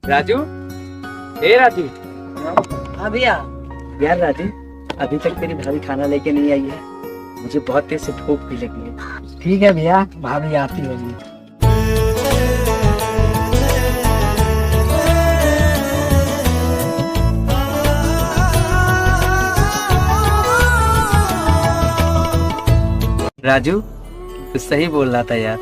राजू, ए राजू। हाँ भैया। यार राजू, अभी तक तेरी भाभी खाना लेके नहीं आई है। मुझे बहुत तेज से भूख भी लगी है। ठीक है भैया, भाभी आती होगी। राजू, तू सही बोल रहा था यार,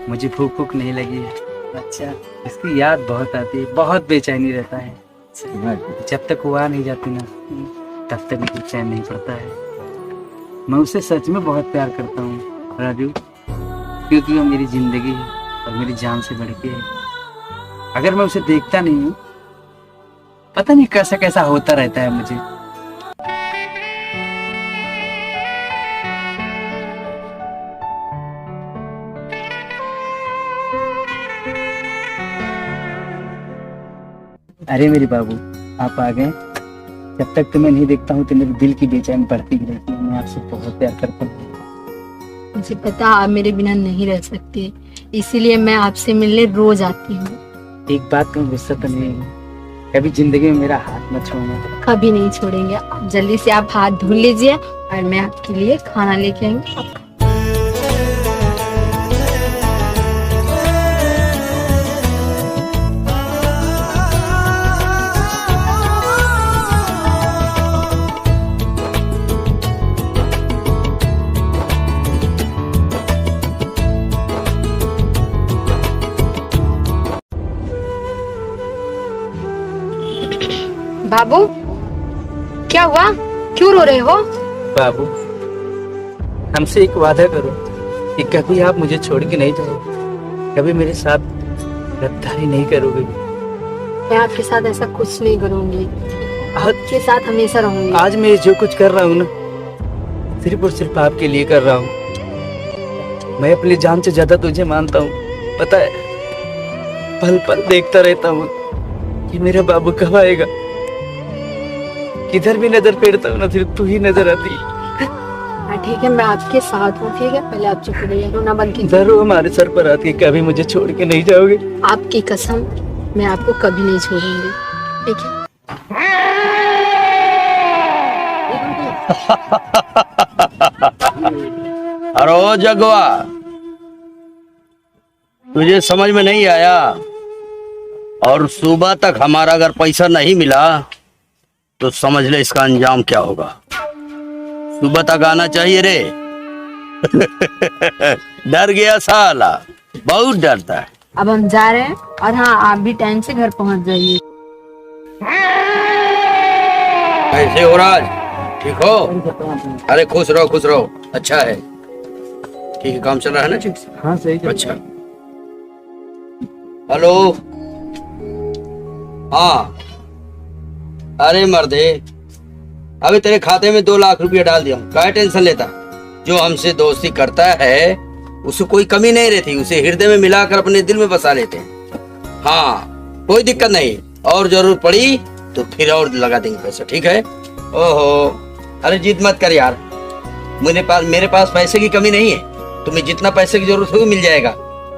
मुझे भूख भूख नहीं लगी है। अच्छा। इसकी याद बहुत आती है, बहुत बेचैनी रहता है। जब तक वो आ नहीं जाती ना, तब तक मुझे चैन नहीं पड़ता है। मैं उसे सच में बहुत प्यार करता हूँ राजू, क्योंकि वो मेरी जिंदगी है और मेरी जान से बढ़ के है। अगर मैं उसे देखता नहीं हूँ, पता नहीं कैसा कैसा होता रहता है मुझे। अरे मेरे बाबू, आप आ गए। जब तक तुम्हें नहीं देखता हूँ तो मेरे दिल की बेचैनी बढ़ती ही रहती है। मैं आपसे बहुत प्यार करता हूँ। मुझे पता आप मेरे बिना नहीं रह सकते, इसीलिए मैं आपसे मिलने रोज आती हूँ। एक बात तुम गुस्सा तो नहीं है? कभी जिंदगी में मेरा हाथ मत छोड़ना। कभी नहीं छोड़ेंगे। जल्दी से आप हाथ धुल लीजिए और मैं आपके लिए खाना लेके आऊंगी। बाबू, क्या हुआ? क्यों रो रहे हो? बाबू, हमसे एक वादा करो कि कभी आप मुझे छोड़ के नहीं जाओगे, कभी मेरे साथ गद्दारी नहीं करोगे। मैं आपके साथ ऐसा कुछ नहीं करूंगी, आपके साथ हमेशा रहूंगी। आज मैं जो कुछ कर रहा हूँ ना, सिर्फ और सिर्फ आपके लिए कर रहा हूँ। मैं अपनी जान से ज्यादा तुझे मानता हूँ, पता है। पल पल देखता रहता हूँ कि मेरा बाबू कब आएगा। किधर भी नजर फेरता हूँ ना, सिर्फ तू ही नजर आती। ठीक है, मैं आपके साथ हूँ। ठीक है, पहले आप चुप रहिए, रोना बंद कीजिए। जरूर हमारे सर पर आती है, कभी मुझे छोड़ के नहीं जाओगे। आपकी कसम, मैं आपको कभी नहीं छोड़ूंगी। ठीक है। अरे ओ जगवा, तुझे समझ में नहीं आया? और सुबह तक हमारा अगर पैसा नहीं मिला तो समझ ले इसका अंजाम क्या होगा। सुबह तक आना चाहिए रे। डर गया साला, बहुत डरता है। अब हम जा रहे हैं, और हाँ, आप भी टाइम से घर पहुंच जाइए। कैसे हो राज, ठीक हो? अरे खुश रहो खुश रहो, अच्छा है। ठीक है, काम चल रहा है ना? ठीक से। हाँ सही। अच्छा, हेलो। हाँ, अरे मर्दे, अभी तेरे खाते में 2 लाख रुपया डाल दिया हूँ। क्या टेंशन लेता? जो हमसे दोस्ती करता है उसे कोई कमी नहीं रहती, उसे हृदय में मिलाकर अपने दिल में बसा लेते हैं। हाँ, कोई दिक्कत नहीं, और जरूरत पड़ी तो फिर और लगा देंगे पैसा, ठीक है? ओहो, अरे जिद मत कर यार, मेरे पास पैसे की कमी नहीं है। तुम्हें जितना पैसे की जरूरत होगी मिल जाएगा।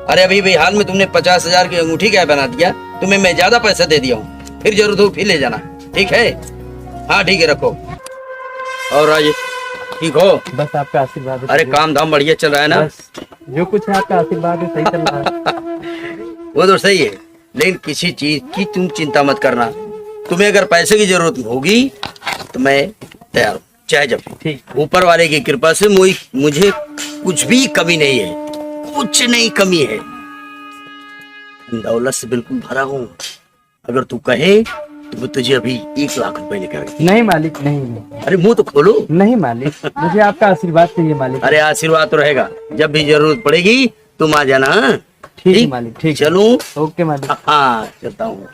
अरे अभी भी हाल में तुमने 50,000 की अंगूठी क्या बना दिया, तुम्हें मैं ज्यादा पैसा दे दिया हूँ। फिर जरूरत हो फिर ले जाना, ठीक है? हाँ ठीक है, रखो। और राज, ठीक हो? बस आपका आशीर्वाद है। अरे काम धाम बढ़िया चल रहा है ना? जो कुछ है आपका आशीर्वाद है, सही चल रहा है। वो तो सही है, लेकिन किसी चीज की तुम चिंता मत करना। तुम्हें अगर पैसे की जरूरत होगी तो मैं तैयार हूँ, चाहे जब। ठीक। ऊपर वाले की कृपा से मुझे कुछ भी कमी नहीं है, कुछ नहीं कमी है। दौलत से बिल्कुल भरा हूँ। अगर तू कहे तो मैं तुझे अभी 1 लाख रुपए लेकर। नहीं मालिक, नहीं। अरे मुंह तो खोलो। नहीं मालिक, मुझे आपका आशीर्वाद चाहिए मालिक। अरे आशीर्वाद तो रहेगा, जब भी जरूरत पड़ेगी तुम आ जाना। हाँ? ठीक है मालिक, ठीक। चलूं? ओके मालिक। हाँ चलता हूँ।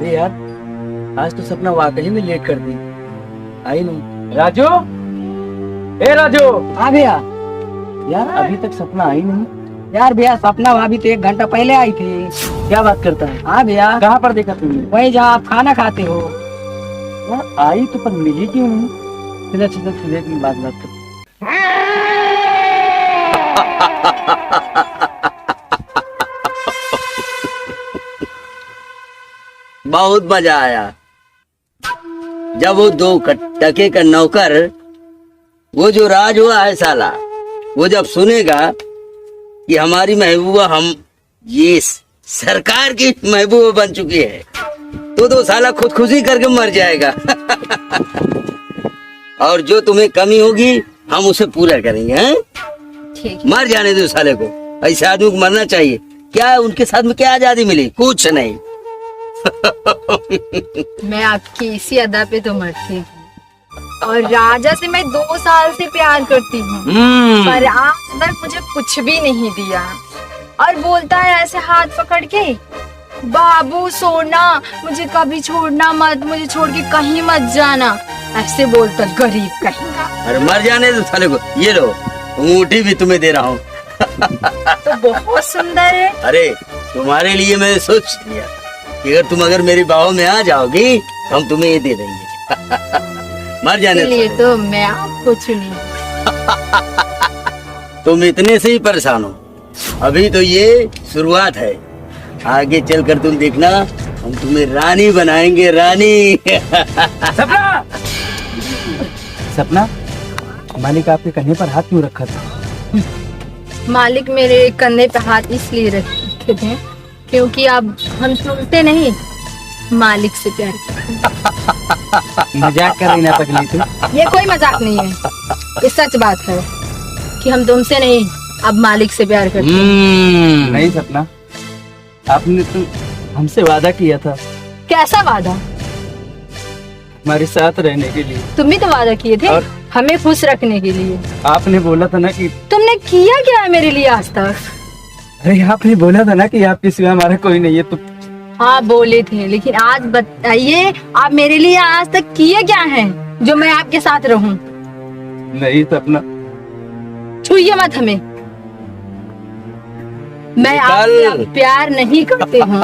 यार, आज तो सपना वाकई में लेट कर दी। आई नहीं। राजू, ए राजू। हाँ भैया। यार अभी तक सपना आई नहीं। यार भैया सपना भाभी तो 1 घंटा पहले आई थी। क्या बात करता है? हाँ भैया, कहाँ पर देखा तुमने? वही जहाँ आप खाना खाते हो। यार आई तो पर मिली क्यों नहीं? चलो चलो चलो की बात कर। बहुत मजा आया जब वो 2 टके का नौकर, वो जो राज हुआ है साला, वो जब सुनेगा कि हमारी महबूबा हम ये सरकार की महबूबा बन चुकी है, तो साला खुदकुशी करके मर जाएगा। और जो तुम्हें कमी होगी हम उसे पूरा करेंगे। हैं? ठीक मर जाने दो साले को। ऐसे आदमी को मरना चाहिए। क्या उनके साथ में क्या आजादी मिली? कुछ नहीं। मैं आपकी इसी अदा पे तो मरती हूँ, और राजा से मैं 2 साल से प्यार करती हूँ, पर आज तक मुझे कुछ भी नहीं दिया। और बोलता है ऐसे हाथ पकड़ के, बाबू सोना मुझे कभी छोड़ना मत, मुझे छोड़ के कहीं मत जाना, ऐसे बोलता गरीब कहीं का। अरे मर जाने दो साले को। ये लो अंगूठी भी तुम्हें दे रहा हूँ। तो बहुत सुंदर है। अरे तुम्हारे लिए मैंने सोच लिया कि अगर मेरी बाहों में आ जाओगी तो हम तुम्हें ये दे देंगे। मर जाने दो। इसलिए तो मैं आपको चुनी। तुम इतने से ही परेशान हो, अभी तो ये शुरुआत है। आगे चलकर तुम देखना, हम तुम्हें रानी बनाएंगे, रानी। सपना, सपना, मालिक आपके कंधे पर हाथ क्यों रखा था? मालिक मेरे कंधे पे हाथ इसलिए रखे थे क्योंकि अब हम सुनते नहीं, मालिक से प्यार करते। मजाक कर रही ना पगली तू? ये कोई मजाक नहीं है, ये सच बात है कि हम तुमसे नहीं, अब मालिक से प्यार करते हैं। नहीं सपना, आपने तो हमसे वादा किया था कैसा वादा? हमारे साथ रहने के लिए। तुम भी तो वादा किए थे और? हमें खुश रखने के लिए। आपने बोला था ना कि, तुमने किया क्या है मेरे लिए आज तक? अरे आपने बोला था ना कि आपके सिवा हमारा कोई नहीं है। तो हाँ बोले थे, लेकिन आज बताइए आप मेरे लिए आज तक किए क्या है जो मैं आपके साथ रहूं? नहीं सपना, छुइए मत हमें, मैं आपसे प्यार नहीं करती हूँ।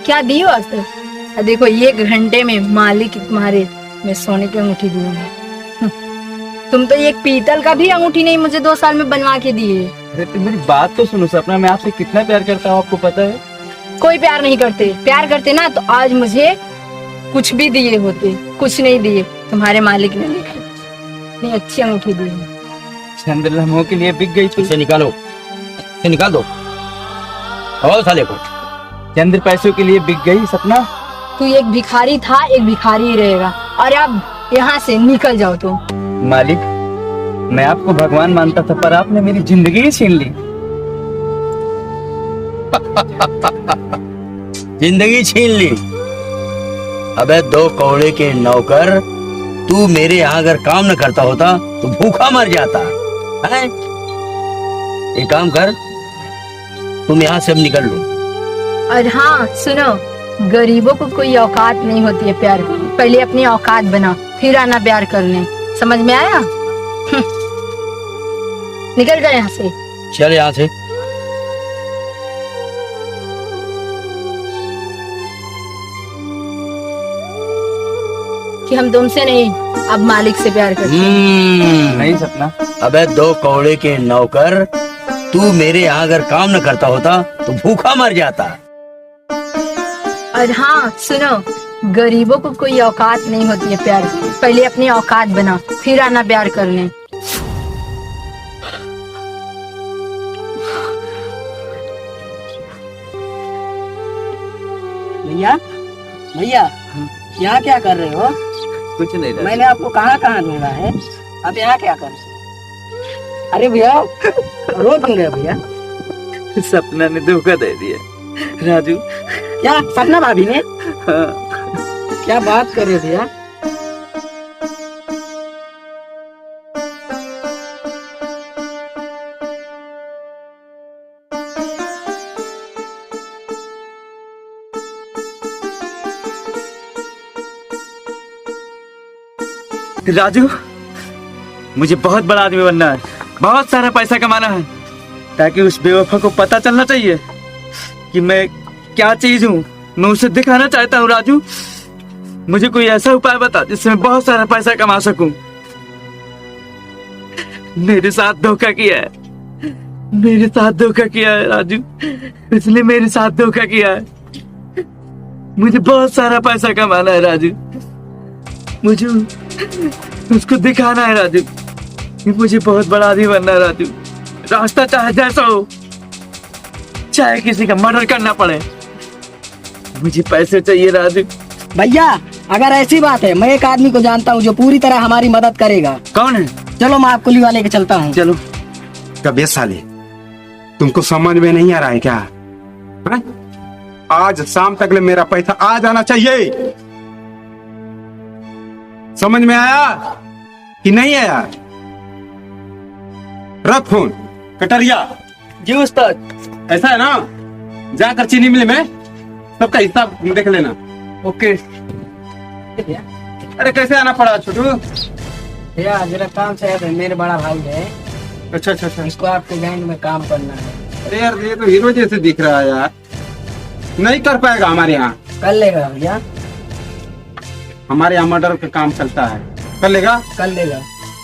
क्या दियो आज तक? देखो 1 घंटे में मालिक तुम्हारे मैं सोने की अंगूठी दूंगी। तुम तो एक पीतल का भी अंगूठी नहीं मुझे 2 साल में बनवा के दिए। अरे तो मेरी बात तो सुनो सपना, मैं आपसे कितना प्यार करता हूँ आपको पता है? कोई प्यार नहीं करते, प्यार करते ना तो आज मुझे कुछ भी दिए होते, कुछ नहीं दिए। तुम्हारे मालिक ने इतनी अच्छी अंगूठी दी है। चंद लम्हों के लिए बिक गई तू। इसे निकालो, इसे निकाल दो। और साले को चंद पैसों के लिए बिक गई सपना। तू एक भिखारी था, एक भिखारी ही रहेगा, और अब यहाँ से निकल जाओ तुम। मालिक, मैं आपको भगवान मानता था पर आपने मेरी जिंदगी ही छीन ली। जिंदगी छीन ली? अबे 2 कौड़े के नौकर, तू मेरे यहाँ अगर काम न करता होता तो भूखा मर जाता है। एक काम कर, तुम यहाँ से अब निकल लो। और हाँ सुनो, गरीबों को कोई औकात नहीं होती है प्यार की। पहले अपनी औकात बना, फिर आना प्यार करने। समझ में आया? निकल गए यहाँ से। चल यहाँ से। कि हम तुमसे नहीं, अब मालिक से प्यार करते हैं। नहीं सपना। अबे 2 कौड़े के नौकर, तू मेरे यहाँ अगर काम न करता होता तो भूखा मर जाता। और हाँ सुनो, गरीबों को कोई औकात नहीं होती है प्यार की। पहले अपनी औकात बना, फिर आना प्यार करने। भैया, भैया यहाँ क्या कर रहे हो? कुछ नहीं रहा। मैंने आपको कहाँ कहाँ ढूंढा है, आप यहाँ क्या कर रहे हो? अरे भैया रो बन गए भैया। सपना ने धोखा दे दिया राजू। क्या सपना भाभी ने? हाँ। क्या बात कर रहे हो भैया? राजू, मुझे बहुत बड़ा आदमी बनना है, बहुत सारा पैसा कमाना है, ताकि उस बेवफा को पता चलना चाहिए कि मैं क्या चीज हूँ। मैं उसे दिखाना चाहता हूँ राजू। मुझे कोई ऐसा उपाय बता जिससे मैं बहुत सारा पैसा कमा सकूं। मेरे साथ धोखा किया है, मेरे साथ धोखा किया है राजू, इसलिए मेरे साथ धोखा किया है। मुझे बहुत सारा पैसा कमाना है राजू। मुझे उसको दिखाना है राजू कि मुझे बहुत बड़ा आदमी बनना है राजू। रास्ता चाहे जैसा हो, चाहे किसी का मर्डर करना पड़े, मुझे पैसे चाहिए राजू। भैया अगर ऐसी बात है, मैं एक आदमी को जानता हूँ जो पूरी तरह हमारी मदद करेगा। कौन है? चलो मैं आपको लिवा लेके चलता हूँ। चलो। कबे साले, तुमको समझ में नहीं आ रहा है क्या? है? आज शाम तक ले मेरा पैसा आ जाना चाहिए। समझ में आया कि नहीं आया? रख फोन। कटरिया जी उस्ताद। ऐसा है ना, जाकर चीनी मिल में सबका हिसाब देख लेना। ओके। अरे कैसे आना पड़ा छोटू? भैया जरा काम से है, मेरे बड़ा भाई है। अच्छा अच्छा अच्छा। इसको आपके गैंग में काम करना है। अरे यार ये तो हीरो जैसे दिख रहा है यार। नहीं कर पाएगा हमारे यहाँ। कर लेगा भैया, हमारे यहाँ मर्डर का काम चलता है। कर लेगा? कर लेगा।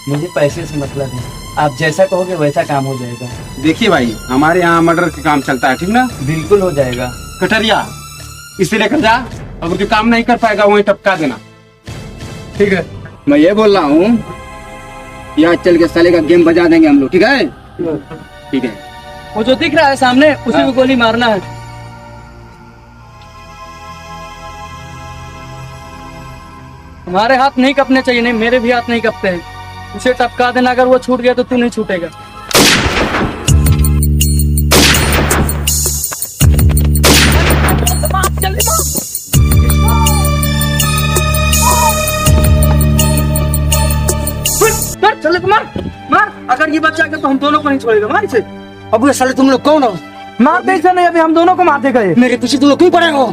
मुझे पैसे से मतलब है, आप जैसा कहोगे वैसा काम हो जाएगा। देखिए भाई, हमारे यहाँ मर्डर का काम चलता है, ठीक ना? बिल्कुल हो जाएगा। कटरिया इसे लेकर जा, अगर जो काम नहीं कर पाएगा वहीं टपका देना। ठीक है। मैं ये बोल रहा हूँ, यहाँ चल के साले का गेम बजा देंगे हम लोग, ठीक है? ठीक है। वो जो दिख रहा है सामने, उसी को गोली मारना है। हमारे हाथ नहीं कपने चाहिए। नहीं, मेरे भी हाथ नहीं कपते हैं। उसे टपका देना, अगर वो छूट गया तो तू नहीं छूटेगा। चल मार मार। अगर ये बच्चा गया तो हम दोनों को नहीं छोड़ेगा। मार इसे। अब ये साले तुम लोग कौन हो? मारते इसे नहीं, अभी हम दोनों को मार देगा ये। मेरे पीछे तुम लोग क्यों पड़े हो?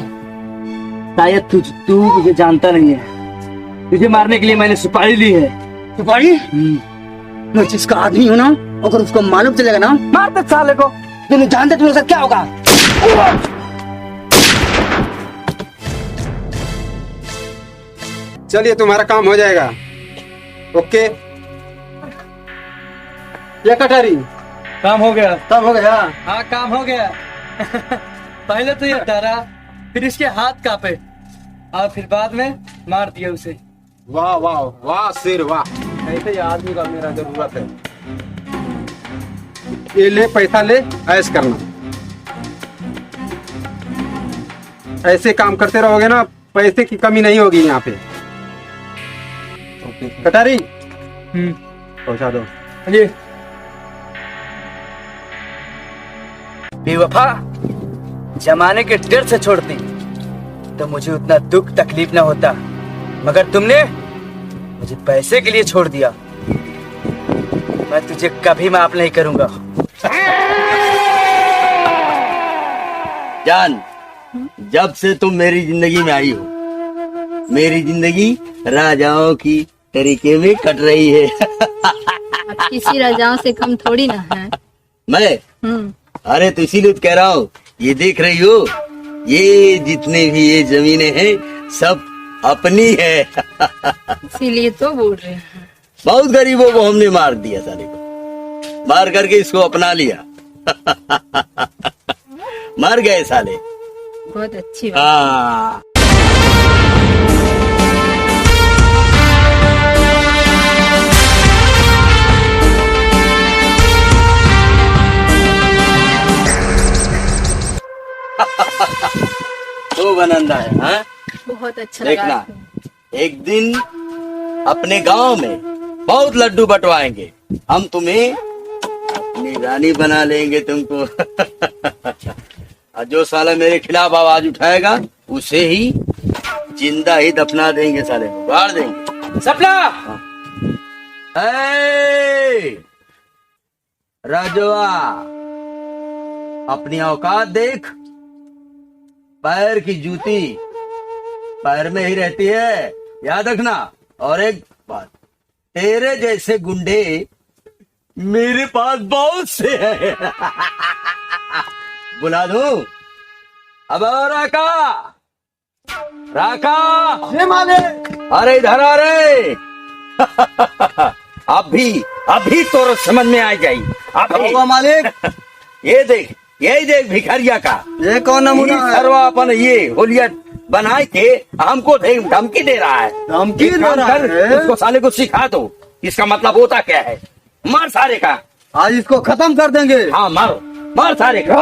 शायद तू मुझे जानता नहीं है। तुझे मारने के लिए मैंने सुपारी ली है। सुपारी? मैं जिसका आदमी हूँ ना, अगर उसको मालूम चलेगा ना, मार दे साले को। तुम जानते तुम लोग साथ क्या होगा? चलिए तुम्हारा काम हो जाएगा। ओके। ये कटारी काम हो गया। तब हो गया। हाँ काम हो गया। पहले तो ये डरा, फिर इसके हाथ कांपे और फिर बाद में मार दिया उसे। वाह वाह वाह शेर वाह, ऐसे ही आदमी का मेरा जरूरत है। ये ले पैसा ले, ऐश करना। ऐसे काम करते रहोगे ना, पैसे की कमी नहीं होगी यहाँ पे। कटारी पहुंचा दो। जी। बेवफा जमाने के डर से छोड़ती तो मुझे उतना दुख तकलीफ ना होता, मगर तुमने मुझे पैसे के लिए छोड़ दिया। मैं तुझे कभी माफ नहीं करूंगा। जान, जब से तुम मेरी जिंदगी में आई हो, मेरी जिंदगी राजाओं की तरीके में कट रही है। आप किसी राजाओं से कम थोड़ी ना है। मैं अरे तो इसीलिए तो कह रहा हूँ, ये देख रही हो, ये जितने भी ये जमीनें हैं सब अपनी है। इसीलिए तो बोल रहे हैं। बहुत गरीबों को हमने मार दिया, साले को मार करके इसको अपना लिया। मर गए साले। बहुत अच्छी बात। हाँ। तो बनंदा है। हाँ? बहुत अच्छा देखना, लगा। एक दिन अपने गांव में बहुत लड्डू बंटवाएंगे हम, तुम्हें अपनी रानी बना लेंगे तुमको। और जो साला मेरे खिलाफ आवाज उठाएगा उसे ही जिंदा ही दफना देंगे, साले को गाड़ देंगे। सपना। राजवा, अपनी औकात देख। पैर की जूती पैर में ही रहती है, याद रखना। और एक बात, तेरे जैसे गुंडे मेरे पास बहुत से है। बुला दूं? अब राका, राका, अरे इधर आ रे। अभी तो समझ में आ जाई। अभी मालिक, ये देख, यही देख भिखारिया का ये कौन नमूना सर्वापन ये होलिया बनाए के हमको धमकी दे रहा है। धमकी दे रहा है? इसको साले को सिखा दो इसका मतलब होता क्या है। मार सारे का, आज इसको खत्म कर देंगे। हाँ मारो, मार सारे का।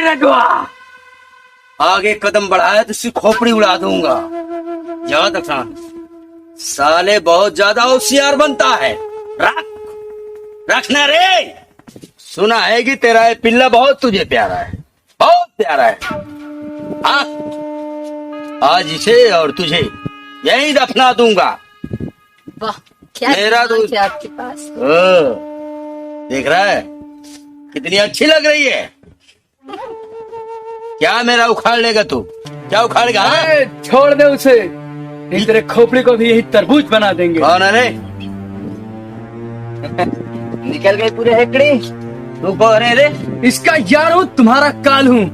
रघुआ, आगे कदम बढ़ाया तो इसकी खोपड़ी उड़ा दूंगा। याद रखना, साले बहुत ज्यादा होशियार बनता है। रखना रे। सुना है कि तेरा ये पिल्ला बहुत तुझे प्यारा है, बहुत प्यारा है। हाँ, आज इसे और तुझे यहीं दफना दूंगा। वाह, क्या मेरा दिमाग दोस्त है आपके पास। देख रहा है कितनी अच्छी लग रही है। क्या मेरा उखाड़ लेगा तू? क्या उखाड़ेगा? छोड़ दे उसे, नहीं तेरे खोपड़ी को भी यही तरबूज बना देंगे। कौन है रे? निकल गए पूरे हेकड़े। तू कौन है रे? इसका यार हूँ, तुम्हारा काल हूँ।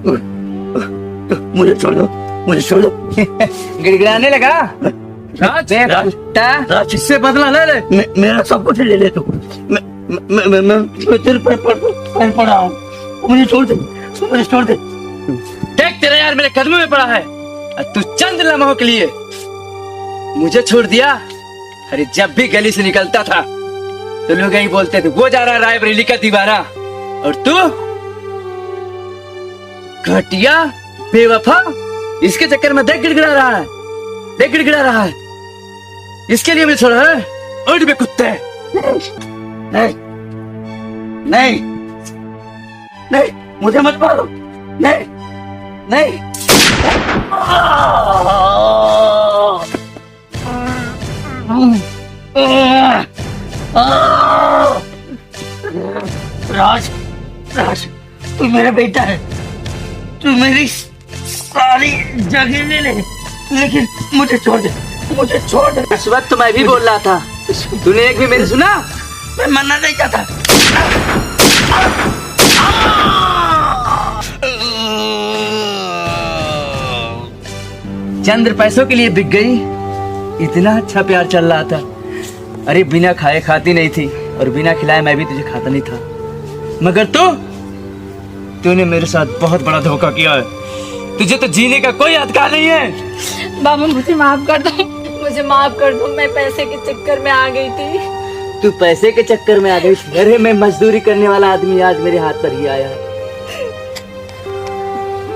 मुझे छोड़ दो, मुझे छोड़ दो। गिड़गिड़ाने लगा। राज, इससे बदला ले ले। मेरा सब कुछ ले ले तू। मैं तेरे पर पड़ा हूँ। मुझे छोड़ दे, मुझे छोड़ दे। देख तेरा यार मेरे कदमों में पड़ा है और तू चंद लम्हों के लिए मुझे छोड़ दिया। अरे जब भी गली से निकलता था तो लोग यही बोलते थे वो जा रहा है रायबरेली का दीवाना, और तू घटिया बेवफा इसके चक्कर में देख गिड़गिड़ा रहा है, देख गिड़गिड़ा रहा है। इसके लिए मुझे छोड़ा है? उठ बे कुत्ते। नहीं नहीं नहीं, मुझे मत मारो। नहीं नहीं। राज, राज, तू मेरा बेटा है। तू मेरी सारी जगह ले ले, लेकिन मुझे छोड़ दे, मुझे छोड़ दे। इस वक्त तो मैं भी बोल रहा था, तूने एक भी मेरी सुना? मैं मरना नहीं चाहता। चंद्र पैसों के लिए बिक गई। इतना अच्छा प्यार चल रहा था। अरे बिना खाए खाती नहीं थी और बिना खिलाए मैं भी तुझे खाता नहीं था, मगर तूने मेरे साथ बहुत बड़ा धोखा किया है। तुझे तो जीने का कोई अधिकार नहीं है। बाबा मुझे माफ कर दो, मुझे माफ कर दो। मैं पैसे के चक्कर में आ गई थी। तू पैसे के चक्कर में आ गई थी? अरे मैं मजदूरी करने वाला आदमी आज मेरे हाथ पर ही आया है।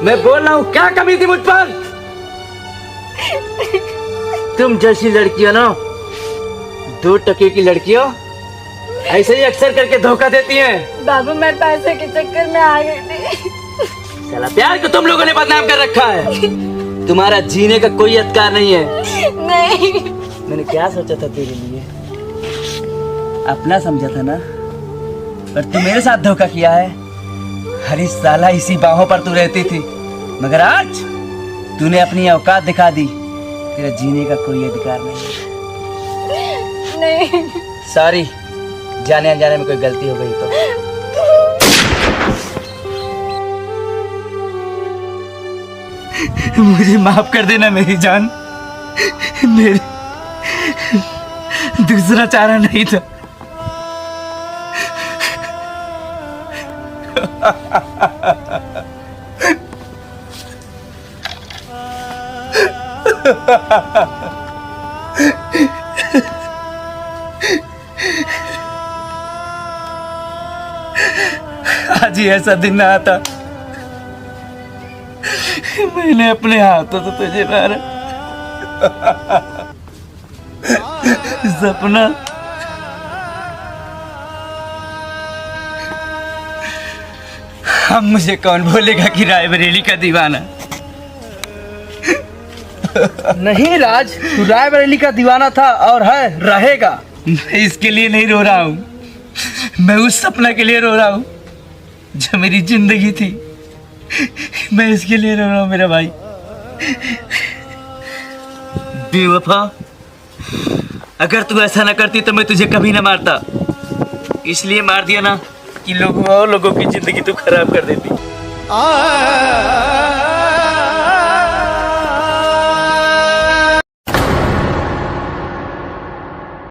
मैं बोल रहा हूँ, क्या कमी थी मुझ पर? तुम जैसी लड़कियों ना, 2 टके की लड़कियों ऐसे ही अक्सर करके धोखा देती हैं। बाबू मैं पैसे के चक्कर में आ गई थी। साला प्यार को तुम लोगों ने बदनाम कर रखा है। तुम्हारा जीने का कोई अधिकार नहीं है। नहीं, मैंने क्या सोचा था तेरे लिए, अपना समझा था ना, पर तू मेरे साथ धोखा किया है। हरी साला इसी बाहों पर तू रहती थी, मगर आज तूने अपनी औकात दिखा दी। तेरा जीने का कोई अधिकार नहीं। नहीं। सॉरी, जाने अनजाने में कोई गलती हो गई तो। मुझे माफ कर देना मेरी जान, मेरे दूसरा चारा नहीं था। आज ही ऐसा दिन ना आता, मैंने अपने हाथों से तुझे मारा। सपना, अब मुझे कौन बोलेगा कि रायबरेली का दीवाना? नहीं राज, तू रायबरेली का दीवाना था और है, रहेगा। मैं इसके लिए नहीं रो रहा हूँ, मैं उस सपना के लिए रो रहा हूँ जो मेरी जिंदगी थी, मैं इसके लिए रो रहा हूँ मेरा भाई। बेवफा, अगर तू ऐसा ना करती तो मैं तुझे कभी ना मारता। इसलिए मार दिया ना कि लोगों की जिंदगी तू खराब कर देती।